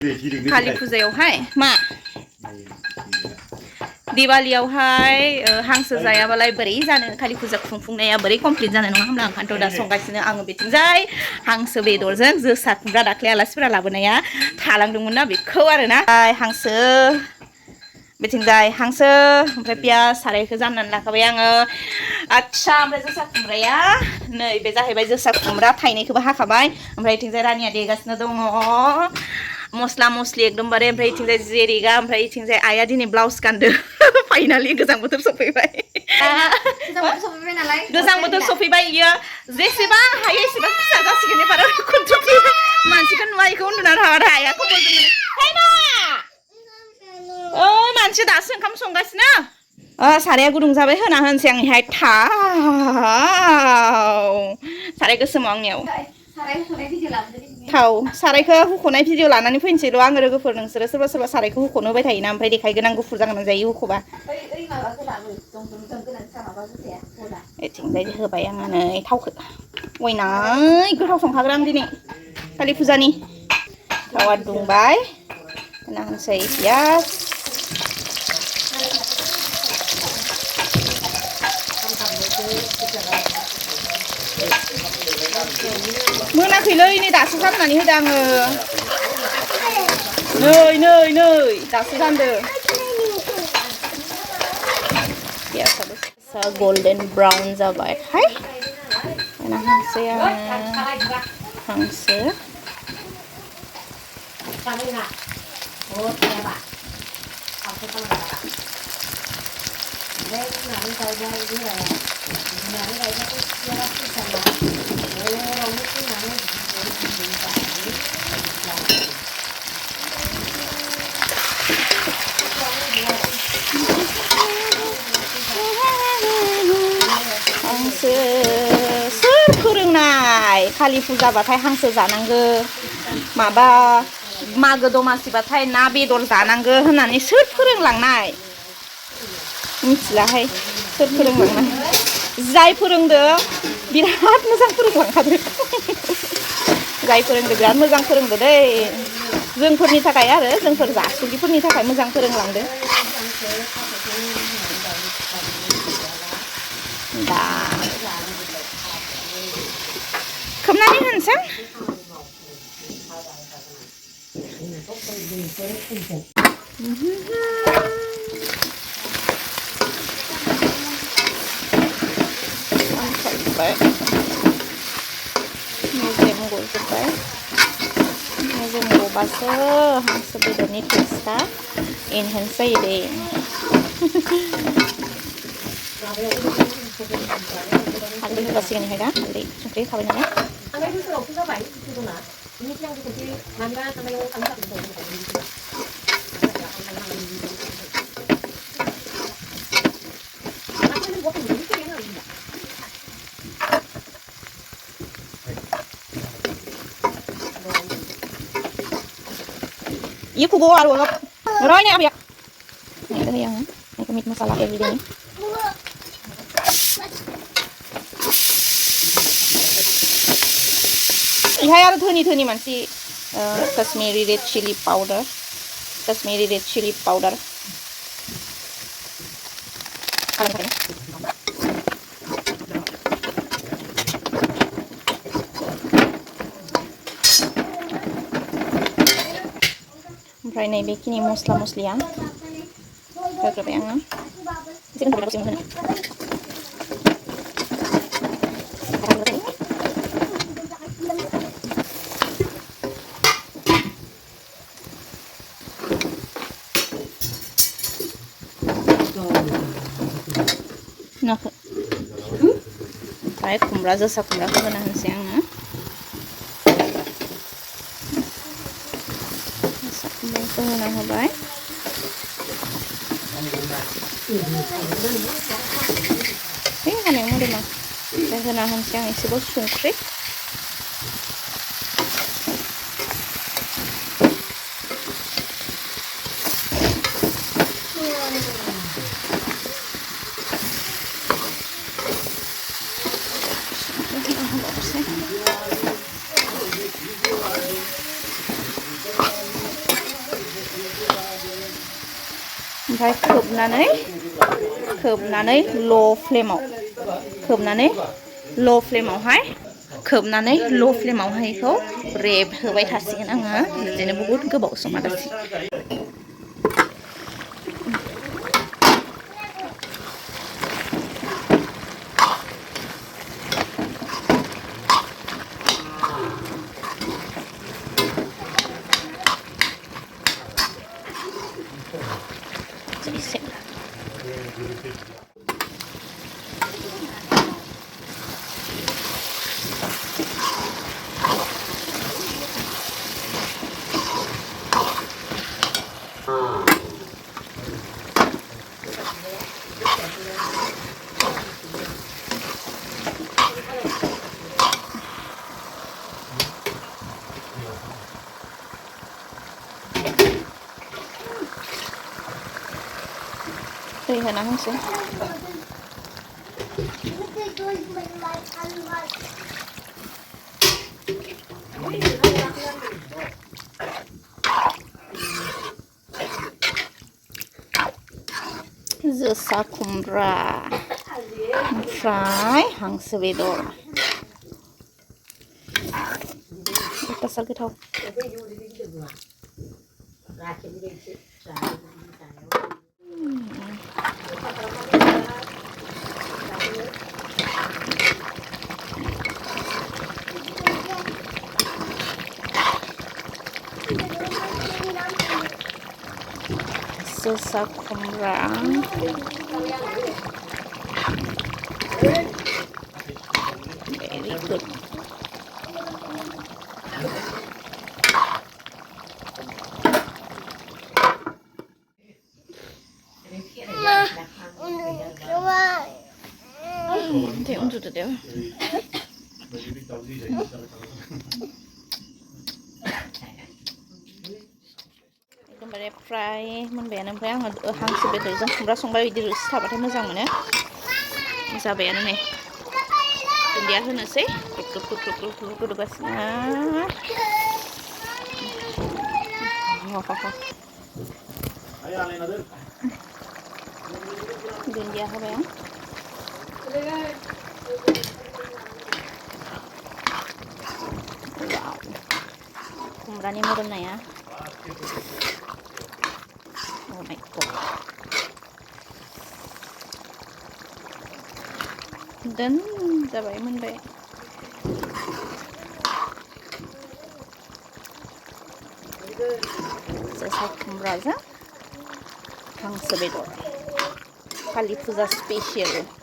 कालि फुजायावहाय मा दिवालियावहाय हांसो जायाबालाय बोरै जानो कालि फुजा खुंफुंनाया बोरै कमप्लिट जानाय नङा होमब्ला ओंखायनोथ' दा संगासिनो आङो बिथिंजाय हांसो बेदरजों जोसा खुमब्रा दाख्लै आलासिफोरा लाबोनाया थालांदोंमोन ना बेखौ आरोना हांसो बिथिंजाय हांसो ओमफ्राय पियास सारायखौ जाननानै लाखाबाय आङो आदसा ओमफ्राय जोसा खुमब्राया नै बे जाहैबाय जोसा खुमब्रा थाइनैखौबो हाखाबाय ओमफ्राय इथिंजाय रानिया देगासिनो दङ मस्ला मस्लि एकदमबारे ओमफ्राय इथिंजाय जेरिगा ओमफ्राय इथिंजाय आइया दिनै ब्लाउस गानदों फाइनालि गोजां बोथोर सफैबाय गोजां बोथोर सफैबाय इयो जेसेबां हायो एसेबां फिसा जासिगोन एबार खुन्थुखि मानसिखौ नुवा इखौ उन्दुना थाबाथाय आइया खबरजों मानसि दासो ओंखाम संगासिनो साराया गुदुं जाबाय होना होनसै आंनिहाय थाव साराय गोसोमाव आंनियाव थाव सारायखौ हुख'नाय भिडिअ लानानै फैनोसैल' आङो लोगोफोर नोंसोरो सोरबा सोरबा सारायखौ हुख'नो होबाय थायोना ओमफ्राय देखायगोन आं गुफुर जागोन जायो हुख'बा इथिंजाय होबाय आङो नै थावखौ वयनाय गोथाव संखाग्रा आं दिनै कालि फुजानि थावा दुंबाय होना होनसै पियास मोनाखैलै नै दासो जाननानै होदो आङो नै दासो जानदो पियासा गोल्डन ब्राउन जाबायहाय होना होनसै आङो हांसो सोर फोरोंनाय कालि फुजाबाथाय हांसो जानांगो माबा मागो दमासिबाथाय ना बेदर जानांगो होननानै सोर फोरोंलांनाय मिथिलाहाय सोर फोरोंलांनाय जाय फोरोंदो बिराद मोजां फोरोंलांखादो जाय फोरोंदो बिराद मोजां फोरोंदो दै जोंफोरनि थाखाय आरो जोंफोर जासुगिफोरनि थाखाय मोजां फोरोंलांदो दा खोबनानै होनसै मेजेम गजोब्बाय मेजेम गबासो हांसो बेदरनि टेस्टआ एनहेन्स जायो दे हालदै होगासिगोन इहाय दा हालदै संख्रि होखाबाय नालाय Iya kubo aru ngap. Roy ni abia. Ini yang meat masala everyday. Ihai aru dhoni mansi Kashmiri red chili powder. Kashmiri red chili powder. ओमफ्राय नै बेखिनि मस्ला मस्लिया होग्रोबाय आङो एसे दोनथ'बाय दसे नाखौ ओमफ्राय खुमब्रा जोसा खुमब्राखौ होना होनसै आङो होना होबाय हानाय मोदोमा ओमफ्राय होना होनसै आं एसेबाव संख्रि ओमफ्राय खोबनानै ल' फ्लेमावहाय खोबनानै ल' फ्लेमावहाय बेखौ रेबहोबाय थासिगोन आङो बिदिनो बहुद गोबाव समहालासि दै होना होनोसै जोसा खुमब्रा ओमफ्राय हांसो बेदर अयतासार गोथाव जोसा खुमब्रा very good Dia unsur dia. एकदमबारे फ्राय मोनबायानो ओमफ्राय आङो हांसो बेदरजों खुमब्रा संबाय बिदि रोसि थाबाथाय मोजां मोनो जाबायानो नै दुन्दिया होनोसै ग्रुब ग्रुब गोदौगासिनो दुन्दिया होबाय आं खुमब्रानि मोदोमनाया Oh my god. Dan जाबाय मोनबाय जोसा खुमब्राजों हांसो बेदर कालि फुजा स्पेसियेल